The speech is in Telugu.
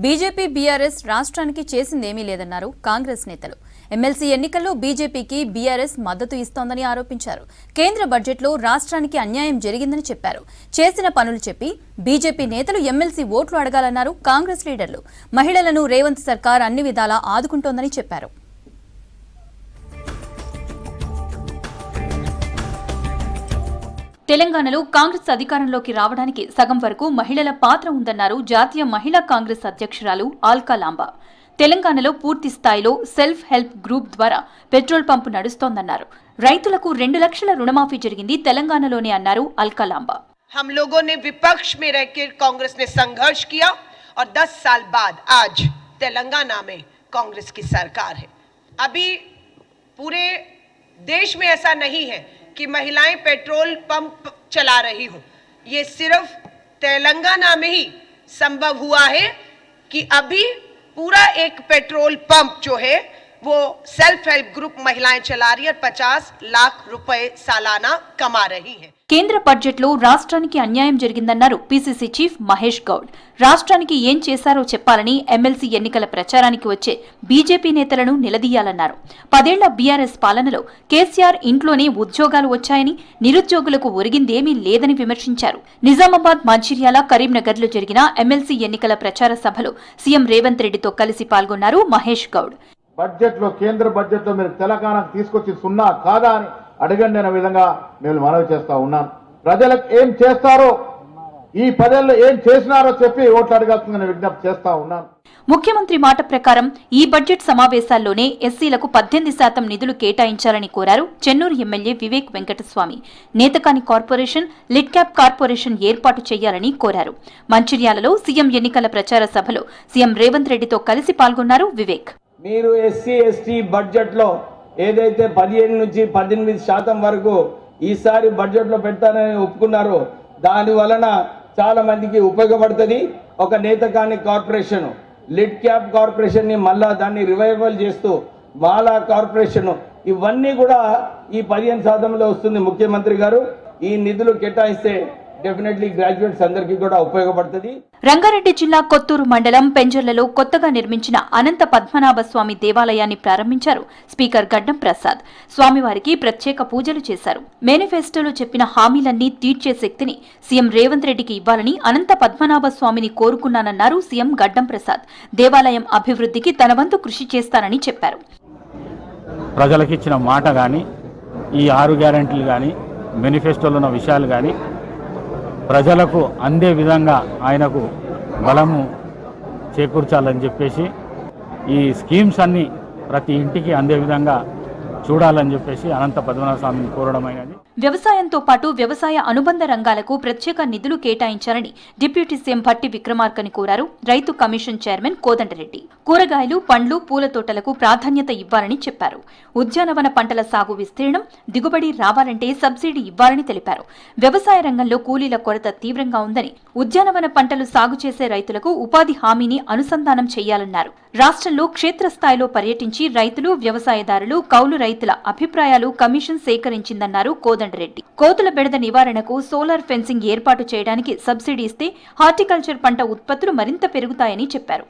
బీజేపీ బీఆర్ఎస్ రాష్ట్రానికి చేసిందేమీ లేదన్నారు కాంగ్రెస్ నేతలు. ఎమ్మెల్సీ ఎన్నికల్లో బీజేపీకి బీఆర్ఎస్ మద్దతు ఇస్తోందని ఆరోపించారు. కేంద్ర బడ్జెట్లో రాష్ట్రానికి అన్యాయం జరిగిందని చెప్పారు. చేసిన పనులు చెప్పి బీజేపీ నేతలు ఎమ్మెల్సీ ఓట్లు అడగాలన్నారు కాంగ్రెస్ లీడర్లు. మహిళలను రేవంత్ సర్కార్ అన్ని విధాలా ఆదుకుంటోందని చెప్పారు. తెలంగాణలో కాంగ్రెస్ అధికారంలోకి రావడానికి సగం వరకు మహిళల పాత్ర ఉందన్నారు జాతీయ మహిళా కాంగ్రెస్ అధ్యక్షురాలు ఆల్కా లాంబా. తెలంగాణలో పూర్తి స్థాయిలో సెల్ఫ్ హెల్ప్ గ్రూప్ ద్వారా పెట్రోల్ పంపు నడుస్తోందన్నారు. రైతులకు 2 లక్షల రుణమాఫీ జరిగింది తెలంగాణలోనే అన్నారు అల్కా లాంబా. हम लोगों ने विपक्ष में रहकर कांग्रेस ने संघर्ष किया और 10 साल बाद आज तेलंगाना में कांग्रेस की सरकार है। अभी पूरे देश में ऐसा नहीं है कि महिलाएं पेट्रोल पंप चला रही हूं। ये सिर्फ तेलंगाना में ही संभव हुआ है कि अभी पूरा एक पेट्रोल पंप जो है वो सेल्फ हेल्प ग्रुप महिलाएं चला रही है और 50 लाख रुपए सालाना कमा रही हैं। కేంద్ర బడ్జెట్లో రాష్ట్రానికి అన్యాయం జరిగిందన్నారు పీసీసీ చీఫ్ మహేష్ గౌడ్. రాష్ట్రానికి ఏం చేశారో చెప్పాలని ఎమ్మెల్సీ ఎన్నికల ప్రచారానికి వచ్చే బీజేపీ నేతలను నిలదీయాలన్నారు. 10 ఏళ్ల బీఆర్ఎస్ పాలనలో కేసీఆర్ ఇంట్లోనే ఉద్యోగాలు వచ్చాయని, నిరుద్యోగులకు ఒరిగిందేమీ లేదని విమర్శించారు. నిజామాబాద్, మంచిర్యాల, కరీంనగర్లో జరిగిన ఎమ్మెల్సీ ఎన్నికల ప్రచార సభలో సీఎం రేవంత్ రెడ్డితో కలిసి పాల్గొన్నారు మహేష్ గౌడ్. బడ్జెట్లో కేంద్ర బడ్జెట్లో మీరు తెలంగాణకు తీసుకొచ్చి సున్నా కాదా అని అడగండి అనే విధంగా నేను మనవి చేస్తా ఉన్నాను. ప్రజలకు ఏం చేస్తారో, ఈ 10 ఏళ్ళు ఏం చేసినారో చెప్పి ఓట్లు అడగాల్సిందని విజ్ఞప్తి చేస్తా ఉన్నాను. ముఖ్యమంత్రి మాట ప్రకారం ఈ బడ్జెట్ సమావేశాల్లోనే ఎస్సీలకు 18% నిధులు కేటాయించాలని కోరారు Chennur MLA Vivek Venkataswamy. నేతకాని corporation, lid cap corporation ఏర్పాటు చేయాలని కోరారు. మంచిర్యాలలో సీఎం ఎన్నికల ప్రచార సభలో సీఎం రేవంత్ రెడ్డితో కలిసి పాల్గొన్నారు వివేక్. మీరు ఎస్సీ ఎస్టీ బడ్జెట్ లో ఏదైతే 17 నుంచి 18% వరకు ఈసారి బడ్జెట్ లో పెడతానని ఒప్పుకున్నారో దాని వలన చాలా మందికి ఉపయోగపడుతుంది. ఒక నేతకాని కార్పొరేషన్, లిడ్ క్యాప్ కార్పొరేషన్ ని మళ్ళా దాన్ని రివైవల్ చేస్తూ మాలా కార్పొరేషన్, ఇవన్నీ కూడా ఈ 15% వస్తుంది. ముఖ్యమంత్రి గారు ఈ నిధులు కేటాయిస్తే డెఫినెట్లీ గ్రాడ్యుయేట్స్ అందరికీ కూడా ఉపయోగపడుతుంది. రంగారెడ్డి జిల్లా కొత్తూరు మండలం పెంజర్లలో కొత్తగా నిర్మించిన అనంత పద్మనాభ స్వామి దేవాలయాన్ని ప్రారంభించారు స్పీకర్ గడ్డం ప్రసాద్. స్వామివారికి ప్రత్యేక పూజలు చేశారు. మేనిఫెస్టోలో చెప్పిన హామీలన్నీ తీర్చే శక్తిని సీఎం రేవంత్ రెడ్డికి ఇవ్వాలని అనంత పద్మనాభ స్వామిని కోరుకున్నానన్నారు సీఎం గడ్డం ప్రసాద్. దేవాలయం అభివృద్ధికి తన వంతు కృషి చేస్తానని చెప్పారు. ప్రజలకిచ్చిన మాట కానీ, ఈ 6 గ్యారెంటీలు కానీ, మేనిఫెస్టోలో ఉన్న విషయాలు కానీ ప్రజలకు అందే విధంగా ఆయనకు బలము చేకూర్చాలని చెప్పేసి ఈ స్కీమ్స్ అన్నీ ప్రతి ఇంటికి అందే విధంగా చూడాలని చెప్పేసి అనంత పద్మనాభ స్వామిని కోరడమైనది. వ్యవసాయంతో పాటు వ్యవసాయ అనుబంధ రంగాలకు ప్రత్యేక నిధులు కేటాయించాలని డిప్యూటీ సీఎం భట్టి విక్రమార్కని కోరారు రైతు కమిషన్ చైర్మన్ కోదండరెడ్డి. కూరగాయలు, పండ్లు, పూల తోటలకు ప్రాధాన్యత ఇవ్వాలని చెప్పారు. ఉద్యానవన పంటల సాగు విస్తీర్ణం, దిగుబడి రావాలంటే సబ్సిడీ ఇవ్వాలని తెలిపారు. వ్యవసాయ రంగంలో కూలీల కొరత తీవ్రంగా ఉందని, ఉద్యానవన పంటలు సాగు చేసే రైతులకు ఉపాధి హామీని అనుసంధానం చేయాలన్నారు. రాష్ట్రంలో క్షేత్రస్థాయిలో పర్యటించి రైతులు, వ్యవసాయదారులు, కౌలు రైతుల అభిప్రాయాలు కమిషన్ సేకరించిందన్నారు కోదండరెడ్డి. కోతుల బెడద నివారణకు సోలార్ ఫెన్సింగ్ ఏర్పాటు చేయడానికి సబ్సిడీ ఇస్తే హార్టికల్చర్ పంట ఉత్పత్తులు మరింత పెరుగుతాయని చెప్పారు.